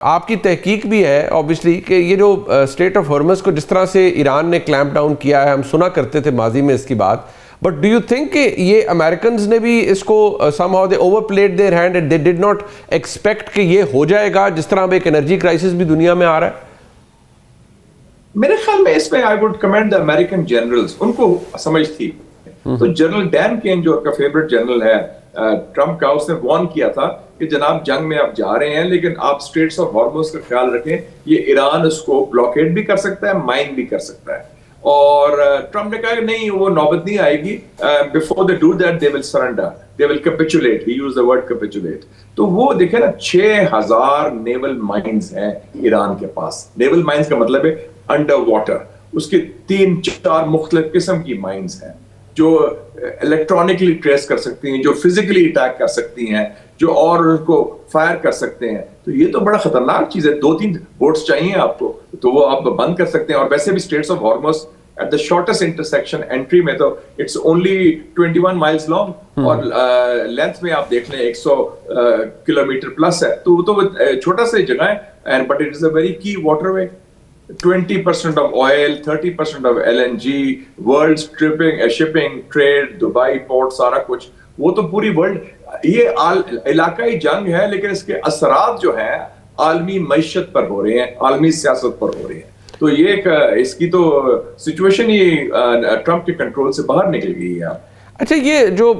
آپ کی تحقیق بھی ہے obviously کہ یہ جو اسٹریٹ آف ہارمز کو جس طرح سے ایران نے کلیمپ ڈاؤن کیا ہے، ہم سنا کرتے تھے ماضی میں اس کی بات، بٹ ڈو یو تھنک کہ یہ امریکنز نے بھی اس کو somehow they overplayed their hand and they did not expect کہ یہ ہو جائے گا جس طرح اب ایک انرجی کرائسس بھی دنیا میں آ رہا ہے؟ میرے خیال میں اس میں I would commend the American generals، ان کو سمجھ تھی. تو جنرل ڈین کین جو کا فیوریٹ جنرل ہے ٹرمپ کا، اس نے وارن کیا تھا کہ جناب جنگ میں آپ جا رہے ہیں لیکن آپ اسٹریٹس آف ہارمز کا خیال رکھیں، یہ ایران اس کو بلاکیڈ بھی کر سکتا ہے، مائن بھی کر سکتا ہے. اور ٹرمپ نے کہا کہ نہیں، وہ نوبت نہیں آئے گی. before they do that they will surrender, they will capitulate. He used the word capitulate. تو وہ دیکھیں نا 6000 نیول مائنز ہیں ایران کے پاس. نیول مائنز کا مطلب ہے انڈر واٹر. اس کے 3-4 مختلف قسم کی مائنز ہیں جو الیکٹرانکلی ٹریس کر سکتی ہیں، جو فزیکلی اٹیک کر سکتی ہیں، جو اور کو فائر کر سکتے ہیں. تو یہ تو بڑا خطرناک چیز ہے. 2-3 بوٹس چاہیے آپ کو تو وہ آپ بند کر سکتے ہیں. اور ویسے بھی straits of Hormuz at the shortest intersection entry میں تو اٹس اونلی 21 مائلز لانگ، اور لینتھ میں آپ دیکھ لیں 100 کلومیٹر پلس ہے. تو چھوٹا سا جگہ ہے، but it is a very key waterway. 20% of oil, 30% of LNG, world shipping, trade, Dubai port, سارا کچھ. وہ تو پوری ورلڈ، یہ علاقائی جنگ ہے لیکن اس کے اثرات جو ہیں عالمی معیشت پر ہو رہے ہیں، عالمی سیاست پر ہو رہے ہیں. تو یہ اس کی تو سچویشن ہی ٹرمپ کے کنٹرول سے باہر نکل گئی ہے. اچھا، یہ جو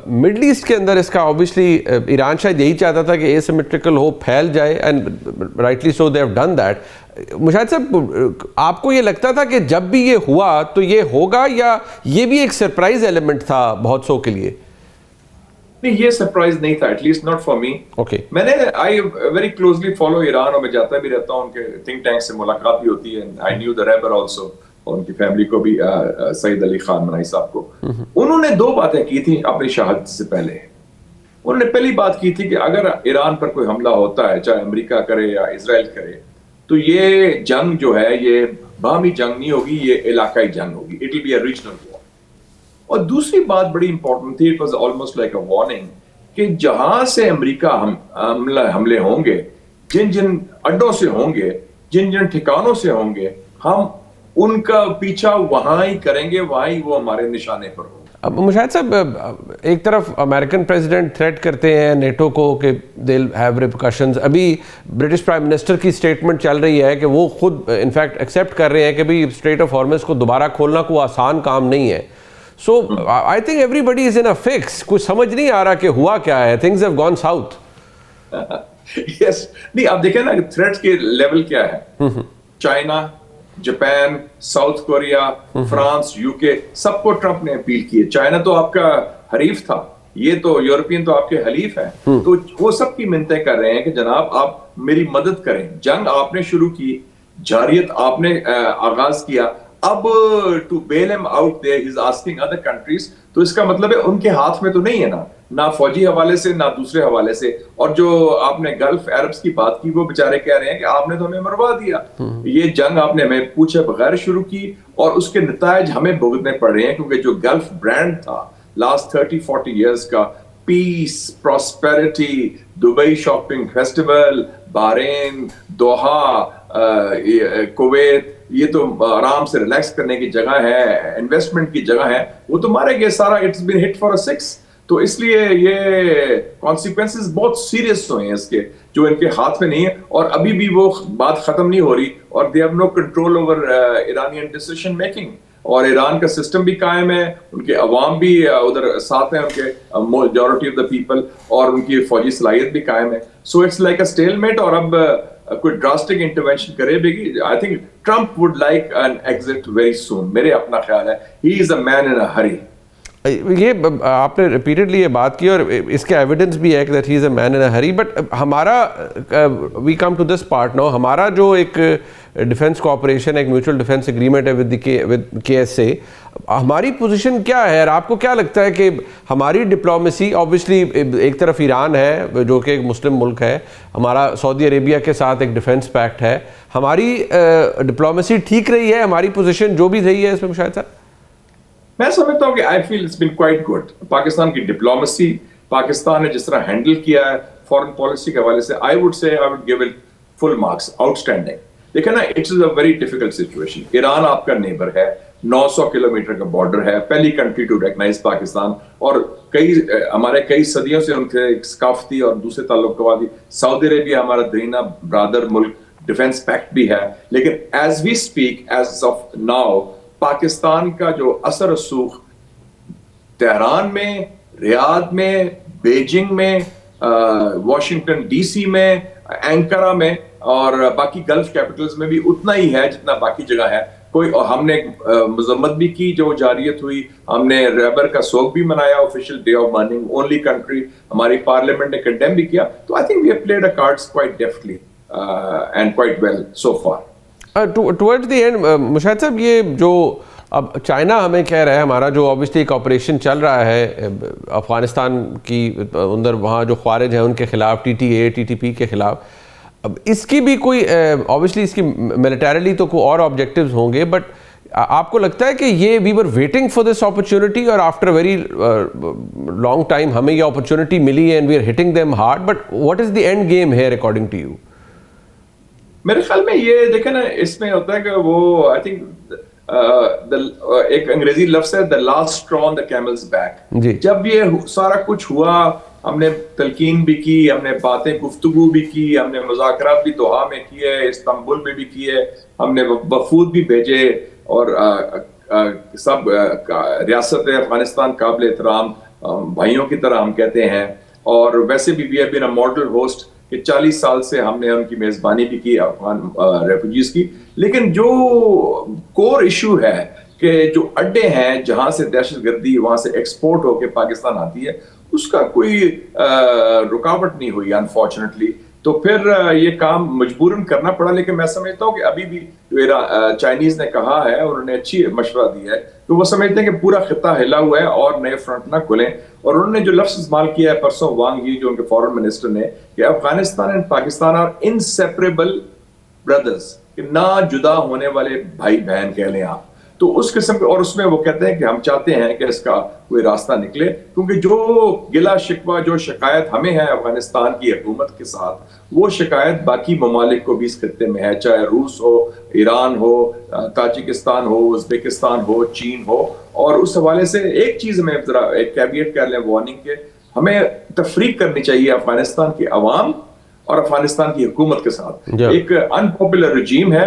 مڈل ایسٹ کے اندر اس کا obviously ایران شاید یہی چاہتا تھا کہ asymmetrical ہو، پھیل جائے، and rightly so they have done that. Mushahid صاحب، آپ کو یہ لگتا تھا کہ جب بھی یہ ہوا تو یہ ہوگا، یا یہ بھی ایک سرپرائز ایلیمنٹ تھا بہت سو کے لیے؟ نہیں، یہ سرپرائز نہیں تھا، at least not for me. میں نے I very closely follow Iran, اور میں جاتا بھی رہتا ہوں، ان کے تھنک ٹینک سے ملاقات بھی ہوتی ہے. آئی نیو دا ریبر آلسو، اور ان کی فیملی کو بھی، سعید علی خان منائی صاحب کو. انہوں نے 2 باتیں کی تھیں اپنی شہادت سے پہلے. انہوں نے پہلی بات کی تھی کہ اگر ایران پر کوئی حملہ ہوتا ہے، چاہے امریکہ کرے یا اسرائیل کرے، تو یہ جنگ جو ہے یہ باہمی جنگ نہیں ہوگی، یہ علاقائی جنگ ہوگی. It will be a regional war. اور دوسری بات بڑی امپورٹنٹ تھی، it was almost like a warning, کہ جہاں سے امریکہ حملے ہوں گے، جن جن اڈوں سے ہوں گے، جن جن ٹھکانوں سے ہوں گے، ہم ان کا پیچھا وہاں ہی کریں گے، وہاں ہی وہ ہمارے نشانے پر ہوں. اب مشاہد صاحب، ایک طرف امریکن پریزیڈنٹ تھریٹ کرتے ہیں نیٹو کو کہ they'll have repercussions. ابھی برٹش پرائم منسٹر کی سٹیٹمنٹ چل رہی ہے کہ وہ خود انفیکٹ ایکسیپٹ کر رہے ہیں کہ بھئی اسٹریٹ آف ہارمز کو دوبارہ کھولنا کوئی آسان کام نہیں ہے. So I think everybody is in a fix. کچھ سمجھ نہیں آ رہا کہ ہوا کیا ہے. Things have gone south. Yes, نہیں، آپ دیکھیں نا کہ تھریٹ کے لیول کیا ہے. China, Japan, south Korea, France, you کے، سب کو ٹرمپ نے اپیل کی ہے. چائنا تو آپ کا حریف تھا، یہ تو یورپین تو آپ کے حلیف ہیں. تو وہ سب کی منتیں کر رہے ہیں کہ جناب آپ میری مدد کریں. جنگ آپ نے شروع کی، جارحیت آپ نے آغاز کیا، اب to bail him out there he is asking other countries. تو اس کا مطلب ہے ان کے ہاتھ میں تو نہیں ہے نا، نہ فوجی حوالے سے، نہ دوسرے حوالے سے. اور جو آپ نے گلف عربز کی بات کی، وہ بیچارے کہہ رہے ہیں کہ آپ نے تو ہمیں مروا دیا. یہ جنگ آپ نے ہمیں پوچھے بغیر شروع کی، اور اس کے نتائج ہمیں بھگتنے پڑ رہے ہیں، کیونکہ جو گلف برانڈ تھا لاسٹ 30-40 ایئرز کا، peace, prosperity, Dubai shopping festival, Bahrain, Doha, Kuwait, یہ تو آرام سے ریلیکس کرنے کی جگہ ہے، انویسٹمنٹ کی جگہ ہے، وہ تو مارے گئے سارا. It's been hit for a 6. تو اس لیے یہ کانسیکوینسز بہت سیریس ہوئے ہیں اس کے، جو ان کے ہاتھ میں نہیں ہے. اور ابھی بھی وہ بات ختم نہیں ہو رہی، اور they have no control over Iranian decision making. اور ایران کا سسٹم بھی قائم ہے، ان کے عوام بھی ادھر ساتھ ہیں، ان کے میجورٹی آف دا پیپل، اور ان کی فوجی صلاحیت بھی قائم ہے. So it's like a stalemate. اور اب کوئی ڈراسٹک انٹرونشن کرے بھی، I think Trump would like an exit very soon. میرے اپنا خیال ہے ہی از اے مین ان اے ہری. یہ آپ نے ریپیٹڈلی یہ بات کی، اور اس کے ایویڈنس بھی ہے کہ that he is a main in a hurry. But ہمارا we come to this part now. ہمارا جو ایک ڈیفنس کوآپریشن، ایک میوچل ڈیفنس ایگریمنٹ ہے ود KSA، ہماری پوزیشن کیا ہے؟ اور آپ کو کیا لگتا ہے کہ ہماری ڈپلومیسی، اوبیسلی ایک طرف ایران ہے جو کہ ایک مسلم ملک ہے، ہمارا سعودی عربیہ کے ساتھ ایک ڈیفنس پیکٹ ہے، ہماری ڈپلومیسی ٹھیک رہی ہے؟ ہماری پوزیشن جو بھی رہی ہے اس میں مشاہد صاحب؟ میں سمجھتا ہوں کہ I feel it's been quite good. Pakistan کی ڈپلومیسی، پاکستان نے جس طرح ہینڈل کیا ہے فارن پالیسی کے حوالے سے، I would say I would give it full marks, outstanding. دیکھیں نا, it's is a very difficult situation. Iran آپ کا نیبر ہے, 900 کلومیٹر کا بارڈر ہے, پہلی کنٹری ٹو ریکگنائز پاکستان, اور ہمارے کئی صدیوں سے ان کے ثقافتی اور دوسرے تعلقات. سعودی عربیہ ہمارا دیرینہ برادر ملک, ڈیفینس پیکٹ بھی ہے, لیکن as we speak, as of now, Pakistan کا جو اثر رسوخ تہران میں, ریاض میں, بیجنگ میں, واشنگٹن ڈی سی میں, اینکرا میں اور باقی گلف کیپٹلز میں بھی اتنا ہی ہے جتنا باقی جگہ ہے. کوئی ہم نے مذمت بھی کی جو جاریت ہوئی, ہم نے ریبر کا سوگ بھی منایا, official day of mourning, only country, ہماری پارلیمنٹ نے کنڈیم بھی کیا. تو I think we have played a cards quite deftly and quite well so far. Towards the end Mushahid صاحب, یہ جو اب چائنا ہمیں کہہ رہا ہے, ہمارا جو آبویسلی ایک آپریشن چل رہا ہے افغانستان کی اندر, وہاں جو خوارج ہیں ان کے خلاف, T T A, T T P کے خلاف, اب اس کی بھی کوئی آبویسلی اس کی ملیٹریلی تو کوئی اور آبجیکٹیوز ہوں گے, بٹ آپ کو لگتا ہے کہ یہ we were waiting for this opportunity اور آفٹر ویری لانگ ٹائم ہمیں یہ اپرچونٹی ملی ہے and we are hitting them hard, but what is the end game here according to you? میرے خیال میں یہ دیکھیں نا, اس میں ہوتا ہے کہ وہ آئی تھنک ایک انگریزی لفظ ہے the last straw on the camel's back. جب یہ سارا کچھ ہوا, ہم نے تلقین بھی کی, ہم نے باتیں گفتگو بھی کی, ہم نے مذاکرات بھی دوحہ میں کیے, استنبول میں بھی کیے, ہم نے وفود بھی بھیجے, اور سب ریاست افغانستان قابل احترام بھائیوں کی طرح ہم کہتے ہیں, اور ویسے بھی we have been a model host کہ 40 سال سے ہم نے ان کی میزبانی بھی کی افغان ریفوجیز کی. لیکن جو کور ایشو ہے کہ جو اڈے ہیں جہاں سے دہشت گردی وہاں سے ایکسپورٹ ہو کے پاکستان آتی ہے, اس کا کوئی رکاوٹ نہیں ہوئی انفارچونیٹلی. تو پھر یہ کام مجبوراً کرنا پڑا. لیکن میں سمجھتا ہوں کہ ابھی بھی جو چائنیز نے کہا ہے, اور انہوں نے اچھی مشورہ دیا ہے, تو وہ سمجھتے ہیں کہ پورا خطہ ہلا ہوا ہے اور نئے فرنٹ نہ کھلیں. اور انہوں نے جو لفظ استعمال کیا ہے پرسوں وانگ یی جو ان کے فارن منسٹر نے, کہ Afghanistan and Pakistan are inseparable brothers, کہ نہ جدا ہونے والے بھائی بہن کہہ لیں آپ. تو اس قسم کے, اور اس میں وہ کہتے ہیں کہ ہم چاہتے ہیں کہ اس کا کوئی راستہ نکلے, کیونکہ جو گلا شکوہ, جو شکایت ہمیں ہے افغانستان کی حکومت کے ساتھ, وہ شکایت باقی ممالک کو بھی اس خطے میں ہے, چاہے روس ہو, ایران ہو, تاجکستان ہو, ازبکستان ہو, چین ہو. اور اس حوالے سے ایک چیز میں ذرا ایک کیویٹ کر لیں وارننگ کے, ہمیں تفریق کرنی چاہیے افغانستان کے عوام اور افغانستان کی حکومت کے ساتھ. ایک انپاپولر رجیم ہے,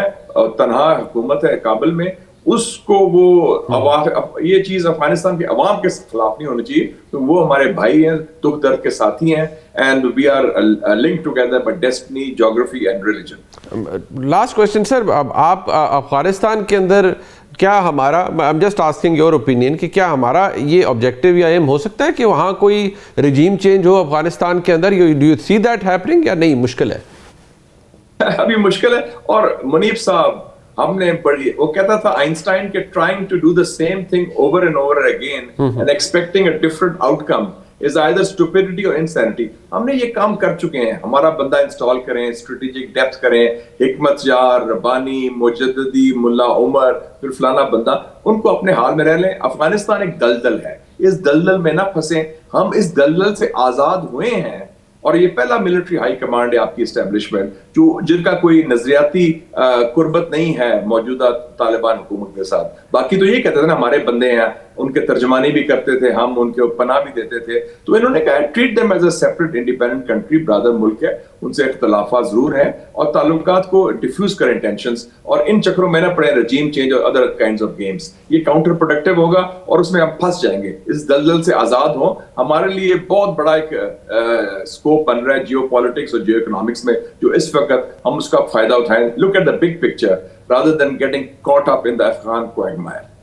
تنہا حکومت ہے کابل میں, اس کو وہ یہ چیز افغانستان کے عوام کے خلاف نہیں ہونی چاہیے, تو وہ ہمارے بھائی ہیں, دکھ درد کے ساتھی ہیں, and we are linked together by destiny, geography and religion. Last question sir, آپ افغانستان کے اندر کیا ہمارا, I am just asking your opinion, کہ کیا ہمارا یہ آبجیکٹیو یا ایم ہو سکتا ہے کہ وہاں کوئی رجیم چینج ہو افغانستان کے اندر؟ Do you see that happening یا نہیں, مشکل ہے؟ ابھی مشکل ہے. اور منیب صاحب, ہم نے بڑی, وہ کہتا تھا آئنسٹائن کہ trying to do the same thing over and over again and expecting a different outcome is either stupidity or insanity. ہم نے یہ کام کر چکے ہیں, ہمارا بندہ انسٹال کریں, اسٹریٹجک ڈیپتھ کریں, حکمت یار, ربانی, مجددی, ملا عمر, پھر فلانا بندہ, ان کو اپنے حال میں رہ لیں. افغانستان ایک دلدل ہے, اس دلدل میں نہ پھنسیں. ہم اس دلدل سے آزاد ہوئے ہیں, اور یہ پہلا ملٹری ہائی کمانڈ ہے آپ کی اسٹیبلشمنٹ, جن کا کوئی نظریاتی قربت نہیں ہے موجودہ طالبان حکومت کے ساتھ. باقی تو یہ کہتے تھے نا ہمارے بندے ہیں, ان کے ترجمانی بھی کرتے تھے, ہم ان کے پناہ بھی دیتے تھے. تو انہوں نے کہا treat them as a separate independent country, brother ملک ہے, ان سے اختلافات ضرور ہیں, اور تعلقات کو ڈیفیوز کریں ٹینشنز, اور ان چکروں میں نہ پڑے رجیم چینج اور ادر کائنڈز آف گیمز. یہ کاؤنٹر پروڈکٹیو ہوگا, اور اس میں ہم پھنس جائیں گے. اس دلدل سے آزاد ہوں. ہمارے لیے بہت بڑا ایک اسکوپ بن رہا ہے جیو پالیٹکس اور جیو اکنامکس میں, جو اس وقت ہم اس کا فائدہ اٹھائیں. Look at the big picture rather than getting caught up in the Afghan quagmire.